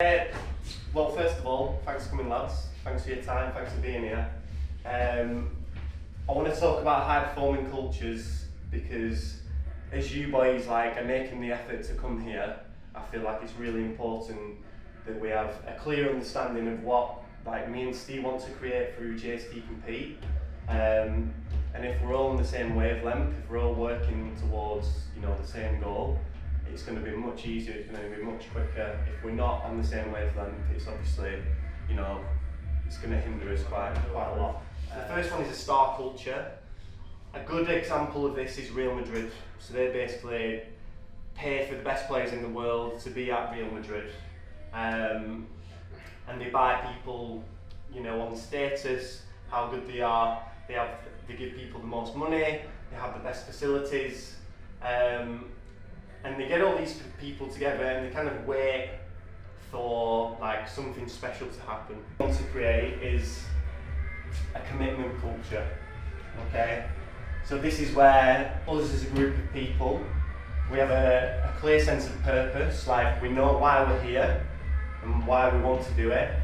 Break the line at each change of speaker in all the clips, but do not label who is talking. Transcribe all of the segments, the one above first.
Well, first of all, thanks for coming, lads. Thanks for your time, thanks for being here. I want to talk about high performing cultures because as you boys are making the effort to come here, I feel like it's really important that we have a clear understanding of what me and Steve want to create through JST Compete. And if we're all on the same wavelength, if we're all working towards the same goal, it's going to be much easier, it's going to be much quicker. If we're not on the same wavelength, it's obviously, it's going to hinder us quite a lot. The first one is a star culture. A good example of this is Real Madrid. So they basically pay for the best players in the world to be at Real Madrid. And they buy people, on status, how good they are. They give people the most money, they have the best facilities. And they get all these people together and they kind of wait for something special to happen. What we want to create is a commitment culture, okay? So this is where us as a group of people, we have a clear sense of purpose, we know why we're here and why we want to do it,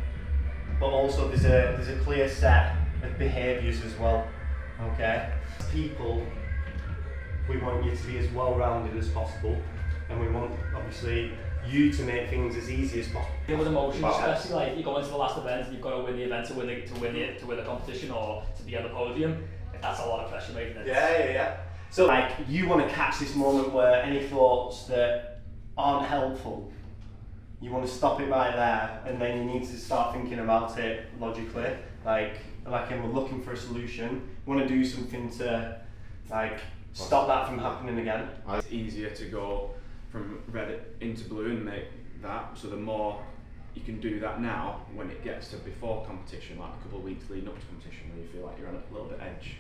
but also there's a clear set of behaviours as well, okay? As people, we want you to be as well-rounded as possible, and we want, obviously, you to make things as easy as possible.
Deal with emotions, especially you go into the last event and you've got to win the event to win the competition or to be on the podium. That's a lot of pressure, mate.
Yeah. So you want to catch this moment where any thoughts that aren't helpful, you want to stop it right there, and then you need to start thinking about it logically. And we're looking for a solution. You want to do something to stop that from happening again.
It's easier to go from red into blue and make that, so the more you can do that now when it gets to before competition, a couple of weeks leading up to competition, where you feel like you're on a little bit edge,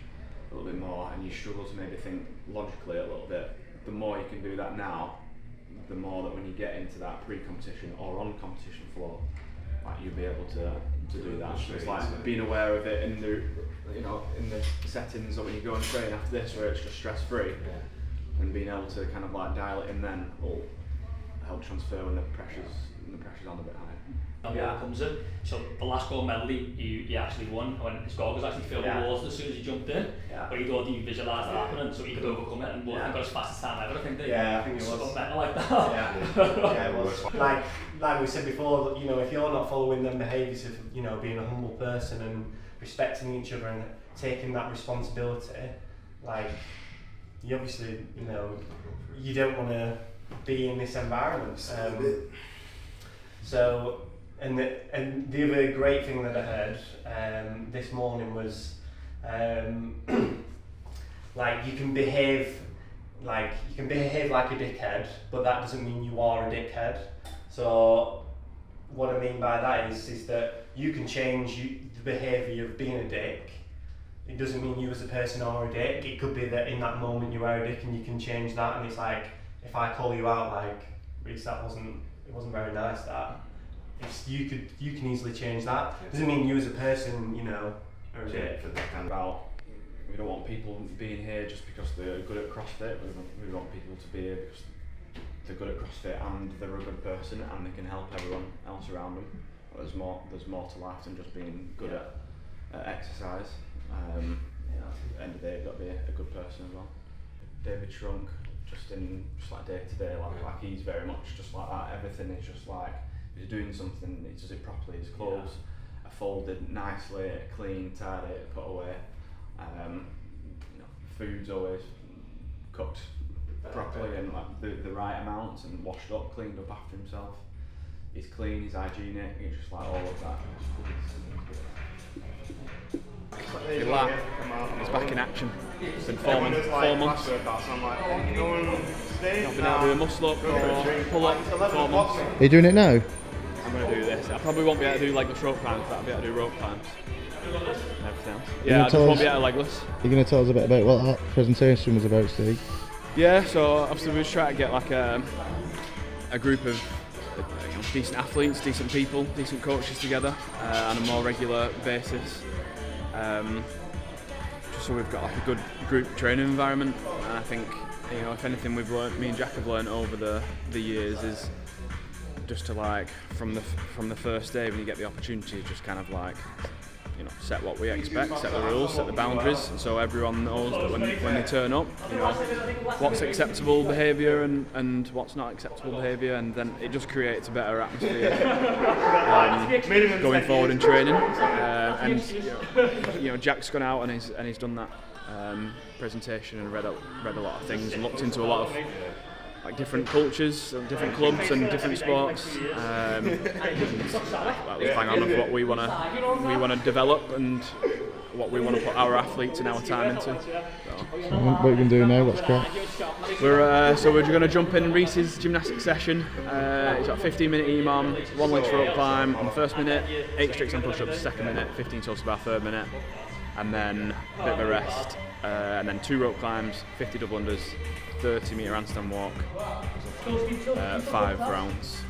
a little bit more, and you struggle to maybe think logically a little bit. The more you can do that now, the more that when you get into that pre-competition or on competition floor, you'll be able to do that. So it's being aware of it in the in the settings, or when you go and train after this, where it's just stress-free, and being able to kind of dial it in then will help transfer when the pressure's on a bit higher.
Yeah, comes in. So the last gold medal you actually won when his goal was actually filled with water as soon as you jumped in. Yeah. But you visualised that happening, so you could overcome it and got his fastest time ever. I think
it was
something mental like that.
Yeah, it was. Like we said before, if you're not following them behaviours of being a humble person and respecting each other and taking that responsibility, you obviously you don't want to be in this environment. And the other great thing that I heard this morning was you can behave like a dickhead, but that doesn't mean you are a dickhead. So what I mean by that is that you can change the behaviour of being a dick. It doesn't mean you as a person are a dick. It could be that in that moment you are a dick and you can change that, and it's if I call you out Reece, it wasn't very nice, that. You can easily change that. Doesn't mean you as a person, are a dick.
We don't want people being here just because they're good at CrossFit. We want people to be here because they're good at CrossFit and they're a good person and they can help everyone else around them. But there's more to life than just being good at exercise. At the end of the day, you've got to be a good person as well. David Shrunk, just day to day, he's very much just like that. Everything is just he's doing something, he does it properly. His clothes are folded nicely, clean, tidy, put away. Food's always cooked properly and the right amounts and washed up, cleaned up after himself. He's clean, he's hygienic, he's just all of that.
He's back in action. It's been 4 months. Not been able to do a muscle up or pull up for 4 months.
Are you doing it now?
I'm going to do this. I probably won't be able to do the rope climbs, but I'll be able to do rope climbs. Everything else. Yeah, I just won't be able to legless.
You're going to tell us a bit about what that presentation was about, Steve?
Yeah, so obviously we was trying to get a group of decent athletes, decent people, decent coaches together on a more regular basis. Just so we've got a good group training environment, and I think if anything we've learned, me and Jack have learned over the years is just to like from the first day when you get the opportunity, just kind of like, you know, set what we expect, set the rules, set the boundaries, and so everyone knows that when they turn up, you know, what's acceptable behaviour and what's not acceptable behaviour, and then it just creates a better atmosphere going forward in training. And you know, Jack's gone out and he's done that presentation and read a lot of things and looked into a lot of like different cultures, and different clubs and different sports. That was bang on of what we want to develop and what we want to put our athletes and our time into. So
What are you going to do now? What's crack?
we're going to jump in Reece's gymnastics session. It's got a 15-minute EMOM, 1 length rope climb on the first minute, 8 strict and push-ups second minute, 15 toes to bar third minute, and then a bit of a rest, and then 2 rope climbs, 50 double unders, 30-metre handstand walk, 5 rounds,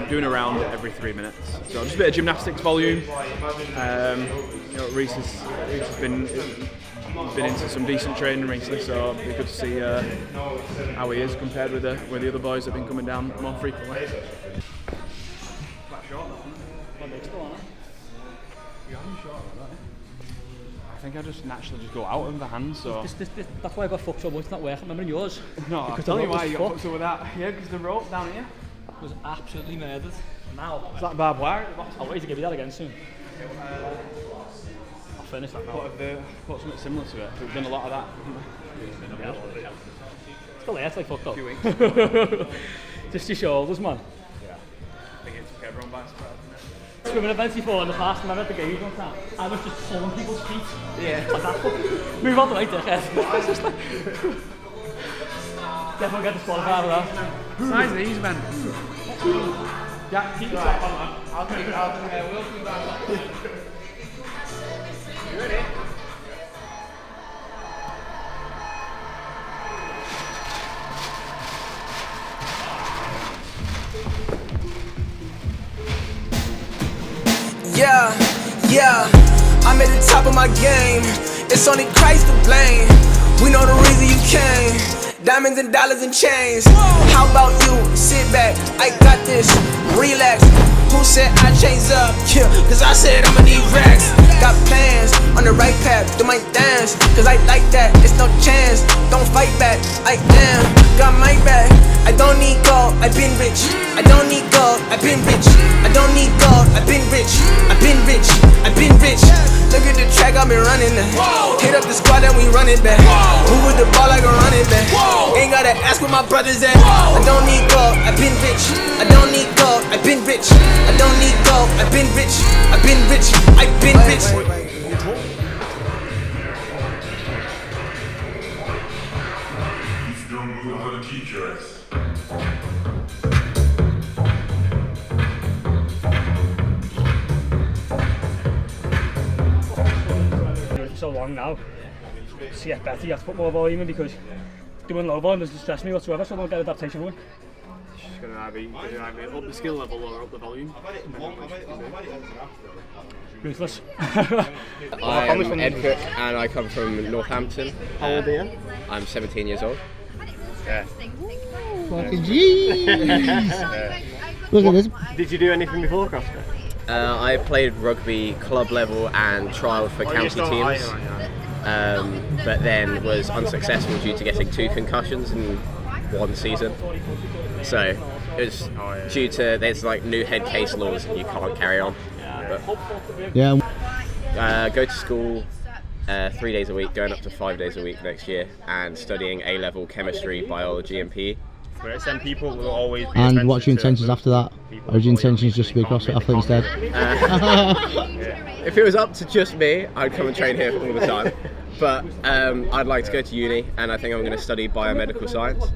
doing a round every 3 minutes. So just a bit of gymnastics volume. You know, Reece has been into some decent training recently, so it'll be good to see how he is compared with the other boys that have been coming down more frequently. I think I just naturally go out of the hand, so...
That's why I got fucked so much, it's not working. Remember in yours?
No, I'll tell you why you got fucked up with that. Yeah, because the rope down here
was absolutely murdered. Now,
it's like barbed wire at the bottom.
I'll wait to give you that again soon. I'll finish that now.
Put something similar to it. We've done a lot of that.
Still there, it's like fucked up.
A few weeks.
Just your shoulders, man.
Yeah. I think it took everyone by surprise.
Swimming events before in the past, and I met the games one time. I was just pulling people's feet.
Yeah.
Like that. Move on to right there. It's just like... Definitely get disqualified for that.
Size of these men.
Jack, keep the strap on, man.
I'll take it out. We'll do that. You ready?
Yeah, I'm at the top of my game. It's only Christ to blame. We know the reason you came. Diamonds and dollars and chains. How about you? Sit back, I got this. Relax. Who said I changed up? Yeah, cause I said I'ma need racks. Got plans on the right path, do my dance. Cause I like that, it's no chance. Don't fight back, I am. Got my back. I don't need gold, I've been rich. I don't need gold, I've been rich. I don't need gold, I've been rich. I've been rich, I've been rich. Look at the track, I've been running that. Hit up the squad and we run it back. Move with the ball like a running back. Ain't gotta ask where my brothers at. I don't need gold, I've been rich. I don't need gold, I've been rich. I don't need gold, I've been rich. I've been rich, I've been rich.
If you don't move, I'm gonna teach your ass.
So long now. To get better, you have to put more volume in because doing low volume doesn't stress me whatsoever, so I don't get adaptation from it.
It's just going to either up the skill level or up the volume.
Ruthless.
I'm Ed Cook and I come from Northampton.
How old are you?
I'm 17 years old.
Fucking jeez! Look at this.
Did you do anything before CrossFit?
I played rugby club level and trialled for county teams, but then was unsuccessful due to getting 2 concussions in 1 season. So it was due to there's like new head case laws and you can't carry on.
Yeah.
Go to school 3 days a week, going up to 5 days a week next year, and studying A-level chemistry, biology, and PE.
Some people will always be.
And what's your intentions after that? Or is your intentions just to be a CrossFit athlete instead?
If it was up to just me, I'd come and train here all the time. But I'd like to go to uni, and I think I'm going to study biomedical science,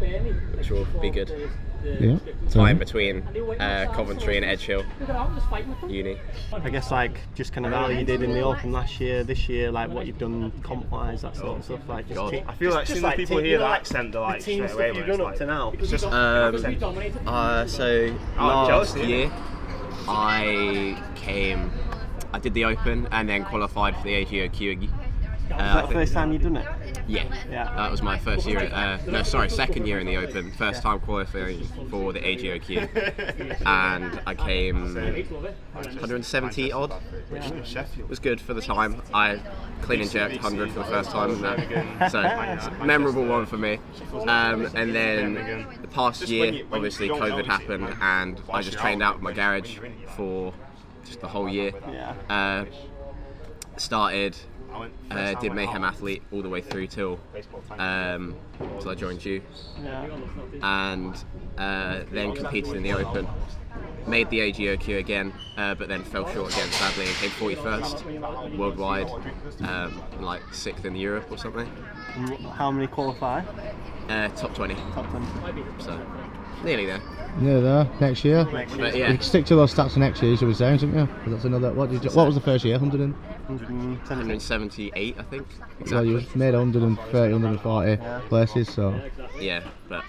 which will be good.
Yeah.
Time between Coventry and Edgehill uni.
I guess like just kind of how you did in the Open last year, this year, like what you've done comp-wise, that sort of stuff. Like just
I feel like soon as people hear the accent, they're like
team
straight away.
stuff you've done up to now.
It's just
So last year I did the Open and then qualified for the AGO Q
that the first time you've done it?
Yeah, that was my first year. Second year in the Open. First time qualifying for the AGOQ, and I came 170 odd, which was good for the time. I clean and jerked 100 for the first time, so it's a memorable one for me. And then the past year, obviously COVID happened, and I just trained out of my garage for just the whole year. Started. Did Mayhem Athlete all the way through till I joined you, and then competed in the Open, made the AGOQ again, but then fell short again sadly and came 41st worldwide, like 6th in Europe or something.
How many qualify?
Top 20.
Top 20.
So nearly there.
Yeah, there. Next year.
But yeah.
You can stick to those stats for next year, you were saying, didn't you? 'Cause that's another. What was the first year?
178, I think. Exactly.
Well, you made 130, 140 places, so.
Yeah, but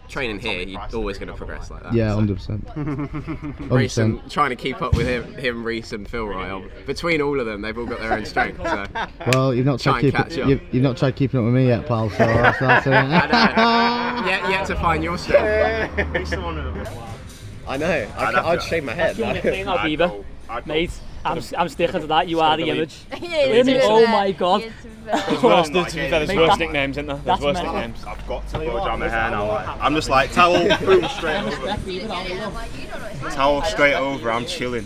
training here, you're always going to progress like that.
Yeah, 100%.
Reece, trying to keep up with him, Reece and Philroy. Between all of them, they've all got their own strength. So
well, you've not tried you've not tried keeping up with me yet, pal. So that's it.
I know. Yet to find your strength. I know. I'd shave my head.
Mate, I'm sticking to that. You are the image.
Yeah,
oh my god.
There's worse nicknames, isn't there? There's worse nicknames.
I've got to blow dry my hair now. I'm just like, towel, boom, straight over. Towel straight over, I'm chilling.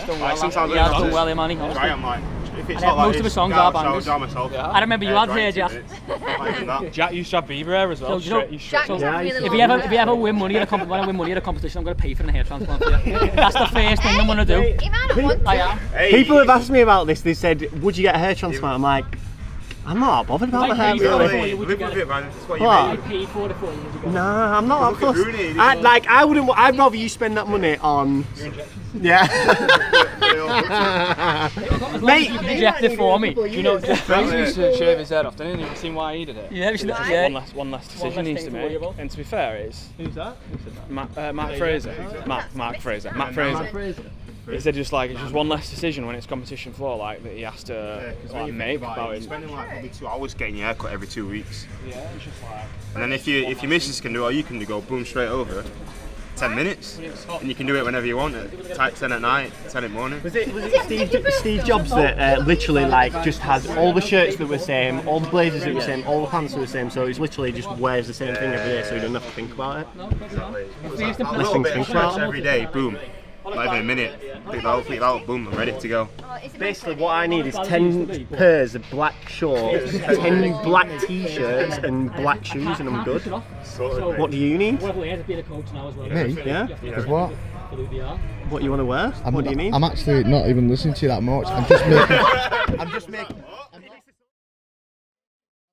Sometimes I've done well, man.
I'm like, if it's not like
most of the songs are bangers.
I
remember you had hair, Jack.
Jack used to have beaver hair as well.
If you ever win money at a competition, I'm going to pay for a hair transplant for you. That's the first thing I'm going to do. I am.
People have asked me about this. They said, would you get a hair transplant? I'm like, I'm not bothered about the hair.
Live with it, man. That's what you
I paid for it for you.
Nah, I'm not that fussed. I'd rather you spend that money on. Yeah.
Mate, you reject it for me.
Do you know Fraser used to shave his head off, didn't he? Have you seen why he did it?
Yeah,
One less decision he needs to make. And to be fair, it's
who's that?
Matt Fraser. Matt Fraser. He said it's just one less decision when it's competition floor, like that he has to make about it.
Spending like probably 2 hours getting your hair cut every 2 weeks.
Yeah, it's just like.
And then if your missus can do all you can do, go boom straight over. 10 minutes, and you can do it whenever you want. Type 10 at night, 10 in the morning.
Was it Steve Jobs that literally just had all the shirts that were the same, all the blazers that were the same, all the pants that were the same, so he's literally just wears the same thing every day, so he doesn't have to think about it.
A little bit of shirts every day, boom. Not even a minute. Flip out, boom, I'm ready to go.
Basically, what I need is 10 pairs of black shorts, 10 black t-shirts, and black shoes, and I'm good. What do you need?
Me?
Yeah?
Because what?
What you want to wear? What do you need?
I'm actually not even listening to you that much. I'm just making.